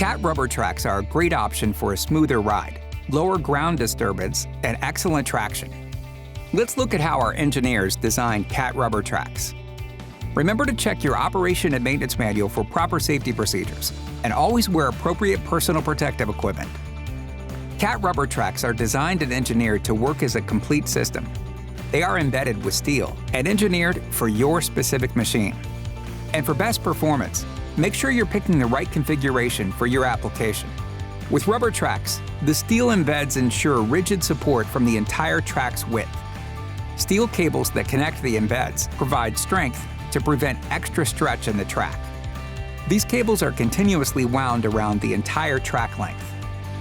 CAT rubber tracks are a great option for a smoother ride, lower ground disturbance, and excellent traction. Let's look at how our engineers designed CAT rubber tracks. Remember to check your operation and maintenance manual for proper safety procedures, and always wear appropriate personal protective equipment. CAT rubber tracks are designed and engineered to work as a complete system. They are embedded with steel and engineered for your specific machine. And for best performance, make sure you're picking the right configuration for your application. With rubber tracks, the steel embeds ensure rigid support from the entire track's width. Steel cables that connect the embeds provide strength to prevent extra stretch in the track. These cables are continuously wound around the entire track length.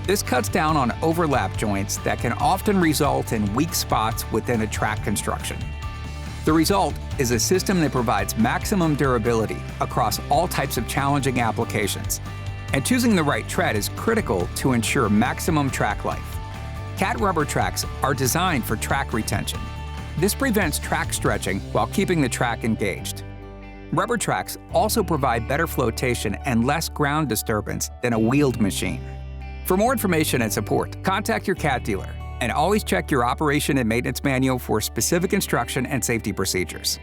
This cuts down on overlap joints that can often result in weak spots within a track construction. The result is a system that provides maximum durability across all types of challenging applications. And choosing the right tread is critical to ensure maximum track life. CAT rubber tracks are designed for track retention. This prevents track stretching while keeping the track engaged. Rubber tracks also provide better flotation and less ground disturbance than a wheeled machine. For more information and support, contact your CAT dealer, and always check your operation and maintenance manual for specific instruction and safety procedures.